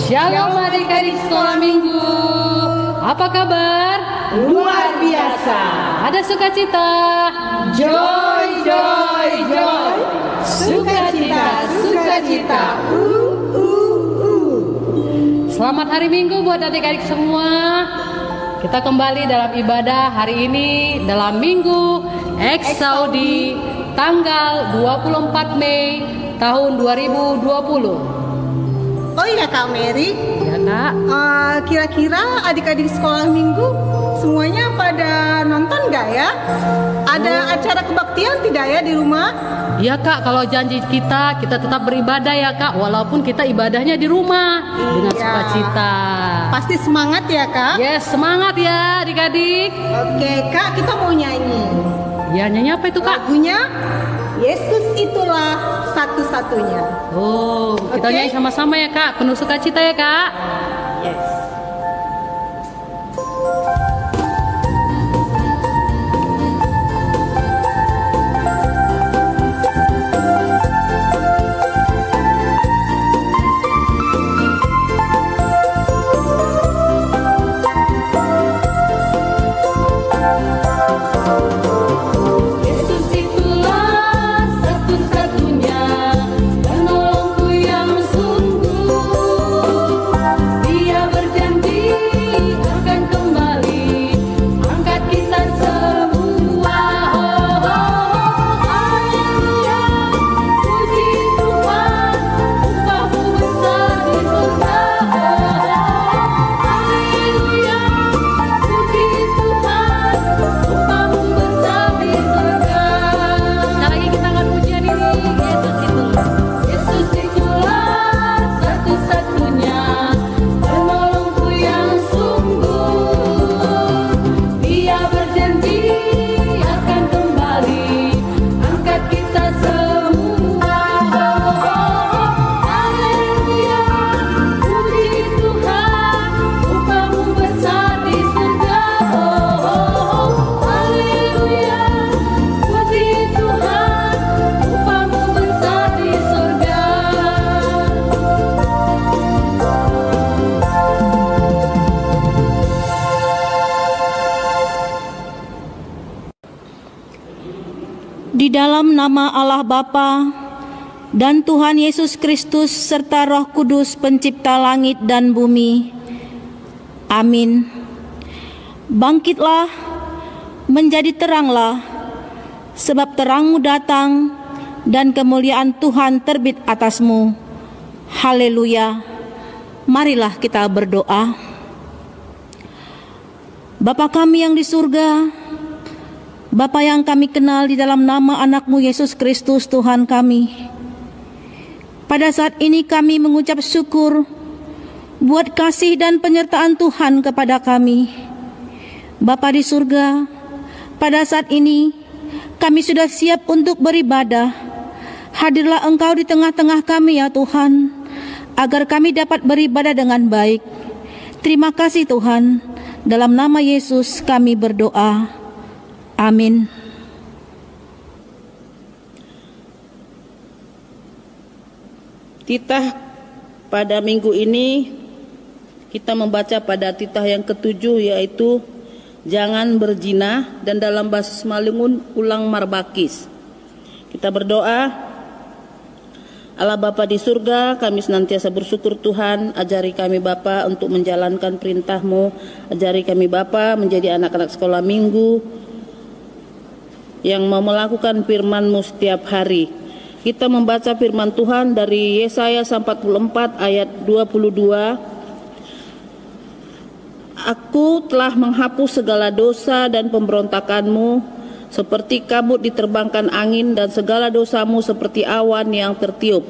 Shalom adik-adik sekolah minggu. Apa kabar? Luar biasa. Ada sukacita. Joy, joy, joy. Sukacita, sukacita. Selamat hari Minggu buat adik-adik semua. Kita kembali dalam ibadah hari ini dalam Minggu Eksaudi tanggal 24 Mei tahun 2020. Oh iya Kak Mary. Ya Kak. Kira-kira adik-adik sekolah minggu semuanya pada nonton nggak ya? Ada acara kebaktian tidak ya di rumah? Iya Kak, kalau janji kita tetap beribadah ya Kak, walaupun kita ibadahnya di rumah dengan sukacita. Pasti semangat ya Kak? Yes, semangat ya adik-adik. Oke Kak, kita mau nyanyi. Ya, nyanyi apa itu Kak? Lagunya Yesus itulah satu-satunya. Oh, kita nyanyi sama-sama ya Kak, penuh sukacita ya Kak. Yes. Di dalam nama Allah Bapa dan Tuhan Yesus Kristus serta Roh Kudus pencipta langit dan bumi. Amin. Bangkitlah, menjadi teranglah, sebab terangmu datang dan kemuliaan Tuhan terbit atasmu. Haleluya. Marilah kita berdoa. Bapa kami yang di surga, Bapa yang kami kenal di dalam nama anak-Mu Yesus Kristus Tuhan kami. Pada saat ini kami mengucap syukur buat kasih dan penyertaan Tuhan kepada kami. Bapa di surga, pada saat ini kami sudah siap untuk beribadah. Hadirlah Engkau di tengah-tengah kami ya Tuhan, agar kami dapat beribadah dengan baik. Terima kasih Tuhan, dalam nama Yesus kami berdoa. Amin. Titah pada minggu ini kita membaca pada titah yang ke-7, yaitu jangan berzina, dan dalam bahasa Semalungun ulang marbakis. Kita berdoa. Allah Bapa di surga, kami senantiasa bersyukur Tuhan, ajari kami Bapa untuk menjalankan perintah-Mu, ajari kami Bapa menjadi anak-anak sekolah minggu yang mau melakukan firman-Mu setiap hari. Kita membaca firman Tuhan dari Yesaya 44 ayat 22. Aku telah menghapus segala dosa dan pemberontakanmu, seperti kabut diterbangkan angin, dan segala dosamu seperti awan yang tertiup.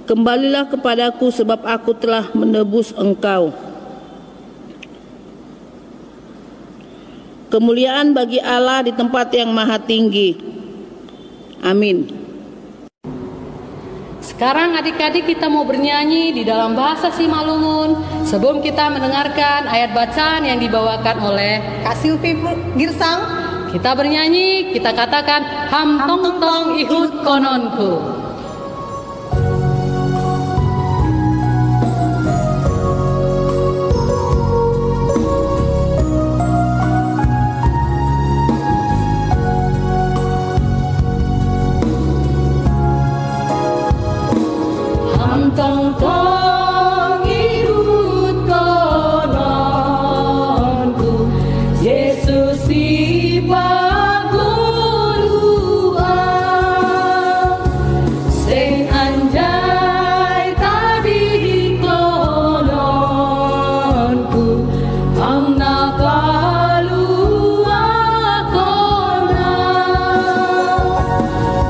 Kembalilah kepadaku, sebab aku telah menebus engkau. Kemuliaan bagi Allah di tempat yang maha tinggi. Amin. Sekarang adik-adik kita mau bernyanyi di dalam bahasa Simalungun sebelum kita mendengarkan ayat bacaan yang dibawakan oleh Kak Silvi Girsang. kita bernyanyi, kita katakan ham tong tong ihut kononku. Tong tong ihut kononku, Yesus si paguluan, sing anjay tadi kononku, ang napaluakona,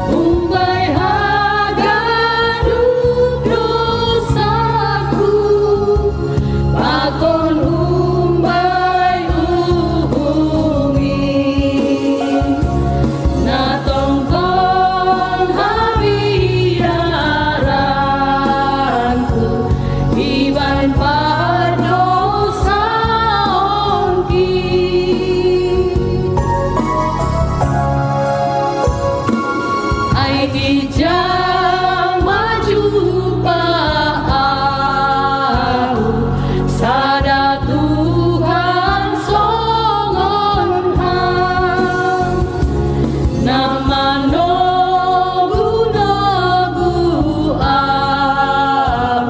umbay haganu dosaku, pakon umbay uhumi, na tongkong habiaranku, iban pardosaonki. Ay ijang maju paau, sada Tuhan songon ham, nama nogu-nogu au,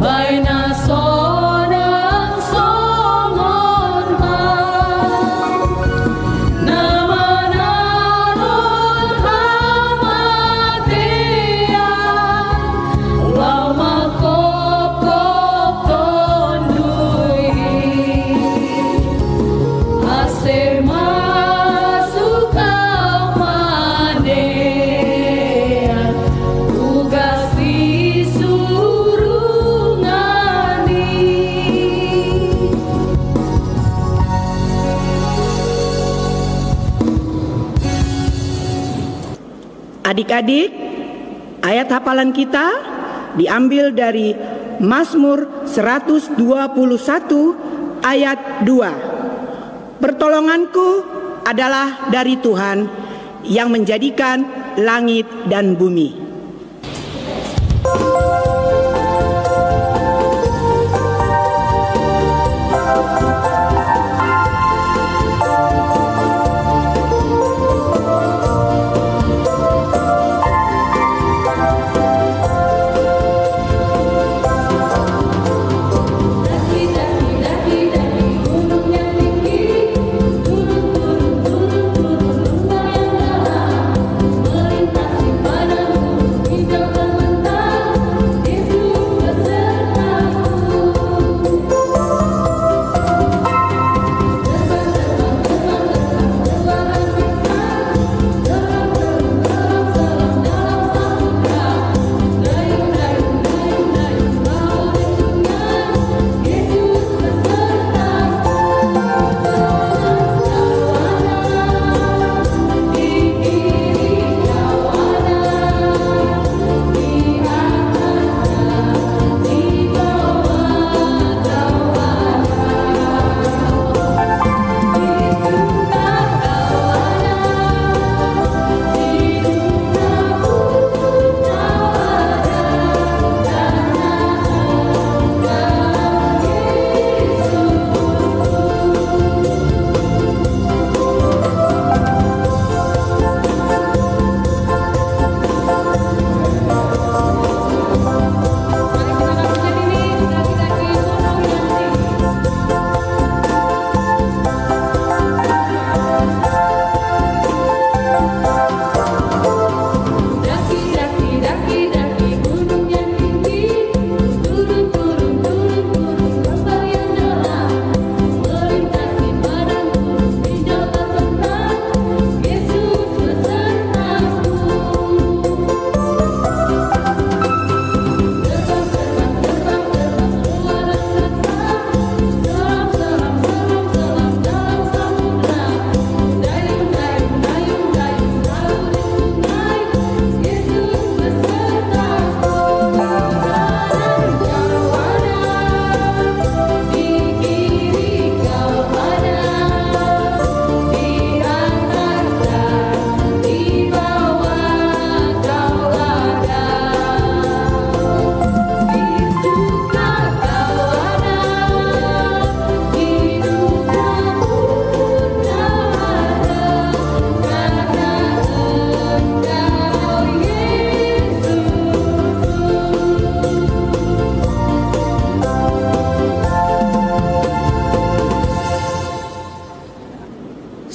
baina sonang songon ham, nama naron hamatea, lama kop-kop tondui, ase masuk kamanea, tugas disurungani. Adik-adik, ayat hafalan kita diambil dari Mazmur 121 ayat 2. Pertolonganku adalah dari Tuhan yang menjadikan langit dan bumi. Melintasi padamu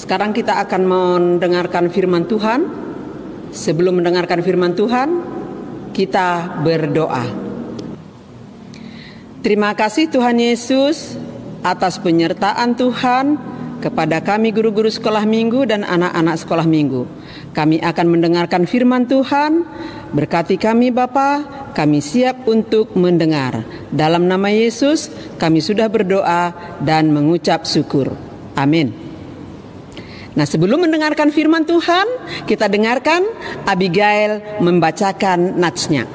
Sekarang kita akan mendengarkan firman Tuhan. Sebelum mendengarkan firman Tuhan, kita berdoa. Terima kasih Tuhan Yesus atas penyertaan Tuhan kepada kami guru-guru sekolah minggu dan anak-anak sekolah minggu. Kami akan mendengarkan firman Tuhan. Berkati kami Bapa, kami siap untuk mendengar. Dalam nama Yesus kami sudah berdoa dan mengucap syukur. Amin. Nah, sebelum mendengarkan firman Tuhan, kita dengarkan Abigail membacakan natsnya.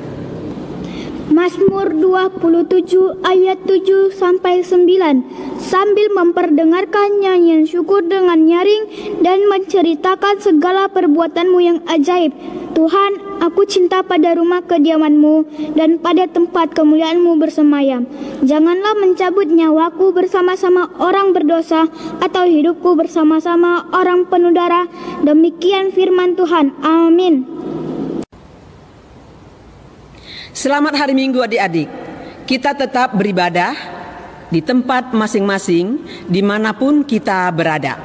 Mazmur 27 ayat 7 sampai 9. Sambil memperdengarkan nyanyian syukur dengan nyaring dan menceritakan segala perbuatanmu yang ajaib. Tuhan, aku cinta pada rumah kediaman-Mu dan pada tempat kemuliaan-Mu bersemayam. Janganlah mencabut nyawaku bersama-sama orang berdosa atau hidupku bersama-sama orang penuh darah. Demikian firman Tuhan. Amin. Selamat hari Minggu adik-adik. Kita tetap beribadah di tempat masing-masing dimanapun kita berada.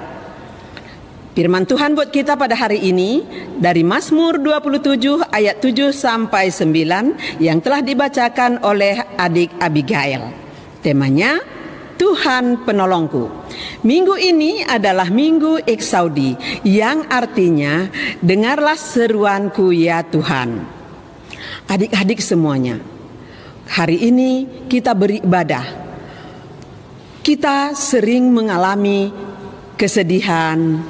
Firman Tuhan buat kita pada hari ini dari Mazmur 27 ayat 7 sampai 9 yang telah dibacakan oleh adik Abigail. Temanya Tuhan penolongku. Minggu ini adalah Minggu Eksaudi yang artinya dengarlah seruanku ya Tuhan. Adik-adik semuanya, hari ini kita beribadah. Kita sering mengalami kesedihan,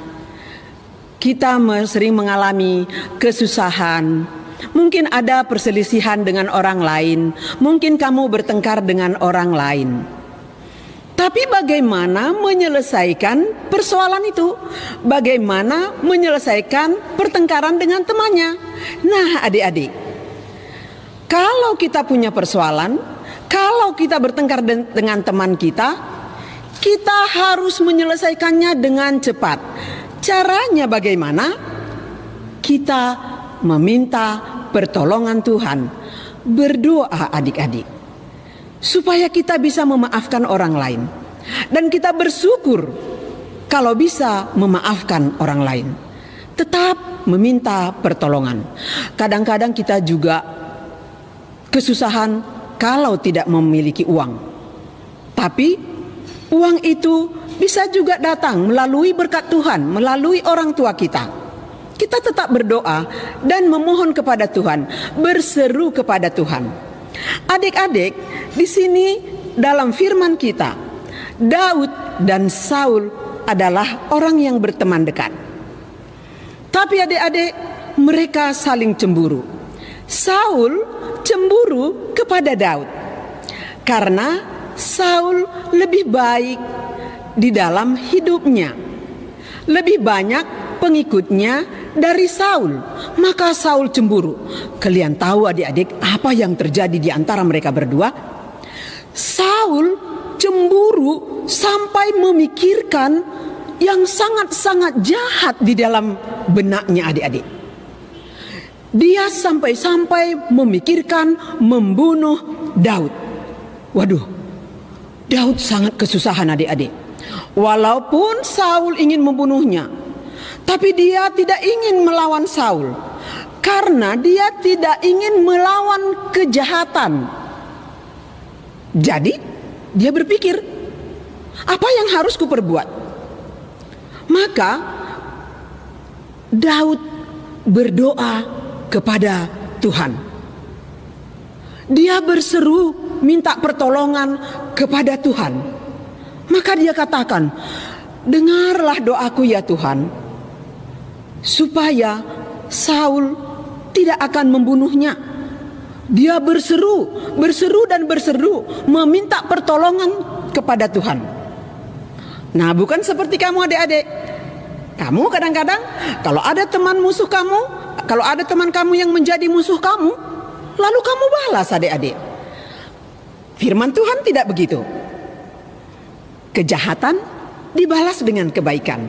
kita sering mengalami kesusahan. Mungkin ada perselisihan dengan orang lain, mungkin kamu bertengkar dengan orang lain. Tapi bagaimana menyelesaikan persoalan itu? Bagaimana menyelesaikan pertengkaran dengan temannya? Nah, adik-adik, kalau kita punya persoalan, kalau kita bertengkar dengan teman kita harus menyelesaikannya dengan cepat. Caranya bagaimana? Kita meminta pertolongan Tuhan. Berdoa adik-adik, supaya kita bisa memaafkan orang lain. Dan kita bersyukur kalau bisa memaafkan orang lain. Tetap meminta pertolongan. Kadang-kadang kita juga kesusahan kalau tidak memiliki uang. Tapi uang itu bisa juga datang melalui berkat Tuhan, melalui orang tua kita. Kita tetap berdoa dan memohon kepada Tuhan, berseru kepada Tuhan. Adik-adik, di sini dalam firman kita, Daud dan Saul adalah orang yang berteman dekat. Tapi adik-adik, mereka saling cemburu. Saul cemburu kepada Daud karena Saul lebih baik di dalam hidupnya, lebih banyak pengikutnya dari Saul, maka Saul cemburu. Kalian tahu adik-adik apa yang terjadi di antara mereka berdua? Saul cemburu sampai memikirkan yang sangat-sangat jahat di dalam benaknya adik-adik. Dia sampai-sampai memikirkan membunuh Daud. Waduh, Daud sangat kesusahan adik-adik. Walaupun Saul ingin membunuhnya, tapi dia tidak ingin melawan Saul, karena dia tidak ingin melawan kejahatan. Jadi dia berpikir, apa yang harus kuperbuat? Maka Daud berdoa kepada Tuhan. Dia berseru minta pertolongan kepada Tuhan. Maka dia katakan, dengarlah doaku ya Tuhan, supaya Saul tidak akan membunuhnya. Dia berseru dan berseru meminta pertolongan kepada Tuhan. Nah, bukan seperti kamu adik-adik. Kamu kadang-kadang kalau ada teman musuh kamu, kalau ada teman kamu yang menjadi musuh kamu, lalu kamu balas adik-adik. Firman Tuhan tidak begitu. Kejahatan dibalas dengan kebaikan.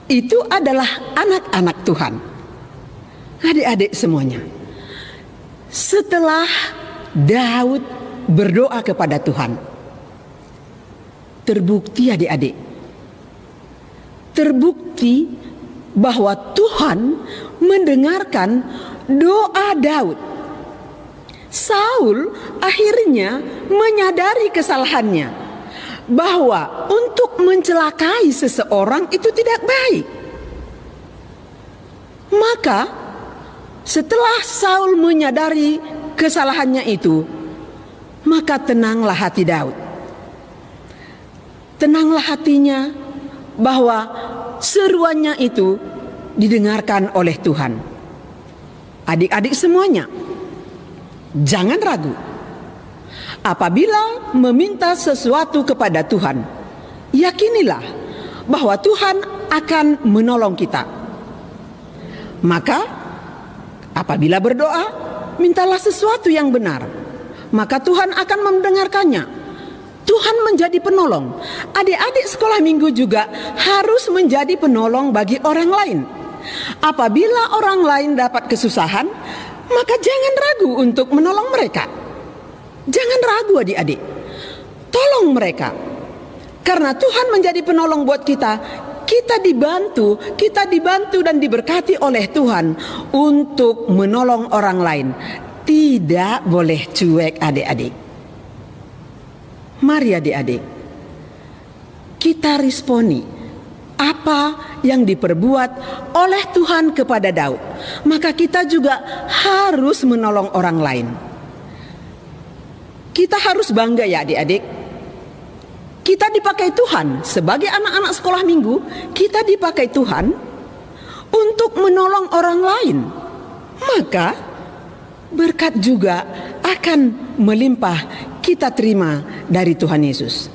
Itu adalah anak-anak Tuhan. Adik-adik semuanya. Setelah Daud berdoa kepada Tuhan, terbukti adik-adik, terbukti bahwa Tuhan mendengarkan doa Daud. Saul akhirnya menyadari kesalahannya, bahwa untuk mencelakai seseorang itu tidak baik. Maka setelah Saul menyadari kesalahannya itu, maka tenanglah hati Daud. Tenanglah hatinya bahwa seruannya itu didengarkan oleh Tuhan. Adik-adik semuanya, jangan ragu. Apabila meminta sesuatu kepada Tuhan, yakinilah bahwa Tuhan akan menolong kita. Maka apabila berdoa, mintalah sesuatu yang benar, maka Tuhan akan mendengarkannya. Tuhan menjadi penolong. Adik-adik sekolah minggu juga harus menjadi penolong bagi orang lain. Apabila orang lain dapat kesusahan, maka jangan ragu untuk menolong mereka. Jangan ragu adik-adik, tolong mereka. Karena Tuhan menjadi penolong buat kita. Kita dibantu dan diberkati oleh Tuhan untuk menolong orang lain. Tidak boleh cuek adik-adik. Mari adik-adik, kita responi apa yang diperbuat oleh Tuhan kepada Daud. Maka kita juga harus menolong orang lain. Kita harus bangga ya adik-adik. Kita dipakai Tuhan sebagai anak-anak sekolah minggu. Kita dipakai Tuhan untuk menolong orang lain. Maka berkat juga akan melimpah kita terima dari Tuhan Yesus.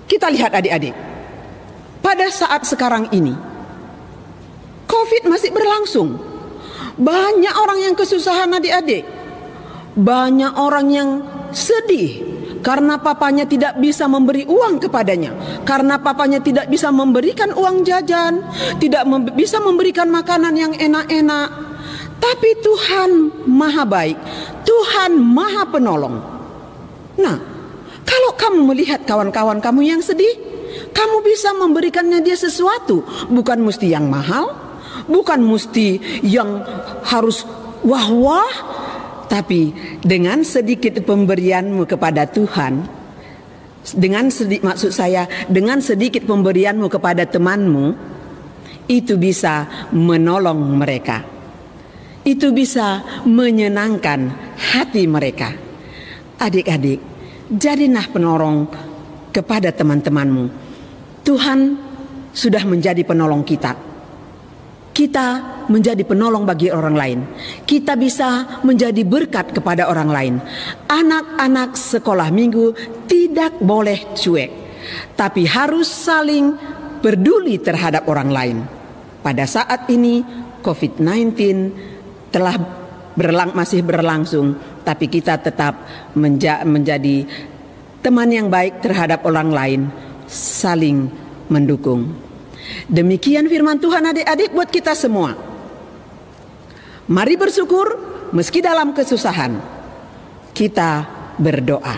Kita lihat adik-adik, pada saat sekarang ini COVID masih berlangsung. Banyak orang yang kesusahan adik-adik. Banyak orang yang sedih karena papanya tidak bisa memberi uang kepadanya, karena papanya tidak bisa memberikan uang jajan, tidak bisa memberikan makanan yang enak-enak. Tapi Tuhan Maha baik, Tuhan Maha penolong. Nah, kalau kamu melihat kawan-kawan kamu yang sedih, kamu bisa memberikannya dia sesuatu. Bukan mesti yang mahal, bukan mesti yang harus wah-wah, tapi dengan sedikit pemberianmu kepada Tuhan, dengan sedikit pemberianmu kepada temanmu, itu bisa menolong mereka. Itu bisa menyenangkan hati mereka. Adik-adik, jadilah penolong kepada teman-temanmu. Tuhan sudah menjadi penolong kita. Kita menjadi penolong bagi orang lain. Kita bisa menjadi berkat kepada orang lain. Anak-anak sekolah minggu tidak boleh cuek, tapi harus saling peduli terhadap orang lain. Pada saat ini COVID-19 telah masih berlangsung, tapi kita tetap menjadi teman yang baik terhadap orang lain, saling mendukung. Demikian firman Tuhan adik-adik buat kita semua. Mari bersyukur meski dalam kesusahan. Kita berdoa.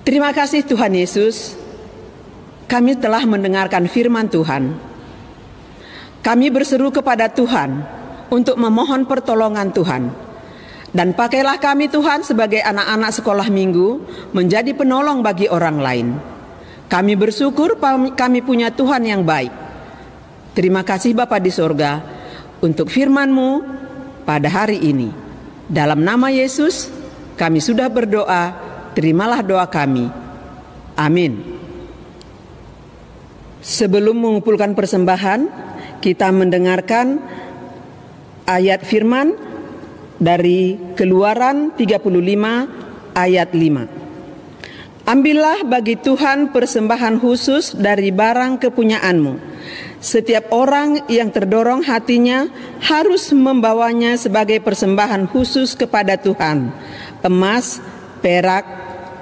Terima kasih Tuhan Yesus. Kami telah mendengarkan firman Tuhan. Kami berseru kepada Tuhan untuk memohon pertolongan Tuhan. Dan pakailah kami Tuhan sebagai anak-anak sekolah minggu menjadi penolong bagi orang lain. Kami bersyukur kami punya Tuhan yang baik. Terima kasih Bapa di sorga untuk firman-Mu pada hari ini. Dalam nama Yesus kami sudah berdoa, terimalah doa kami. Amin. Sebelum mengumpulkan persembahan, kita mendengarkan ayat firman dari Keluaran 35 ayat 5. Ambillah bagi Tuhan persembahan khusus dari barang kepunyaanmu. Setiap orang yang terdorong hatinya harus membawanya sebagai persembahan khusus kepada Tuhan, emas, perak,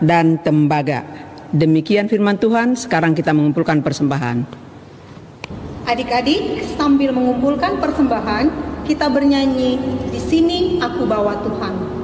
dan tembaga. Demikian firman Tuhan. Sekarang kita mengumpulkan persembahan. Adik-adik, sambil mengumpulkan persembahan, kita bernyanyi, "Di sini aku bawa Tuhan."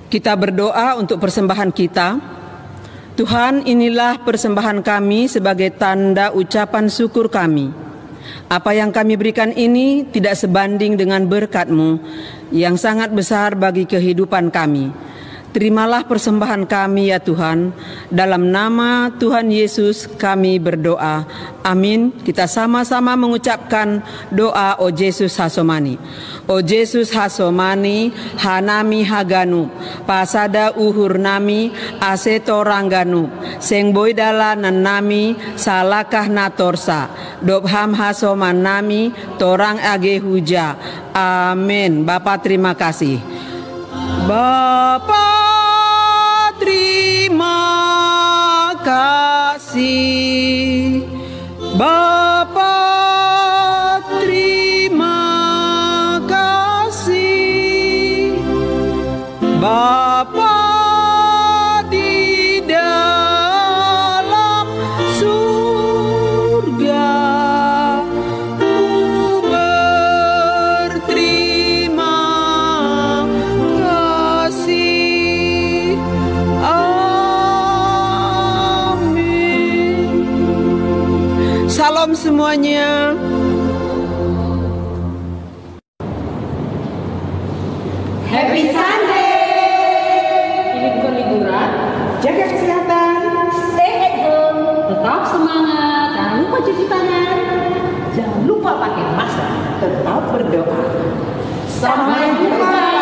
Kita berdoa untuk persembahan kita. Tuhan, inilah persembahan kami sebagai tanda ucapan syukur kami. Apa yang kami berikan ini tidak sebanding dengan berkat-Mu yang sangat besar bagi kehidupan kami. Terimalah persembahan kami ya Tuhan. Dalam nama Tuhan Yesus kami berdoa. Amin. Kita sama-sama mengucapkan doa O Yesus Hasomani. O Yesus Hasomani, hanami haganu, pasada uhur nami, aseto rangganu, seng boydala nanami, salakah natorsa, dobham hasoman nami, torang age huja. Amin. Bapak terima kasih. Bapa terima kasih. Bapa terima kasih. Bapa di dalam surga, Ku berterima kasih. Amin. Salam semuanya. Happy Sunday. Ini bukan liburan. Jaga kesehatan. Stay at home. Tetap semangat. Jangan lupa cuci tangan. Jangan lupa pakai masker. Tetap berdoa. Sampai jumpa.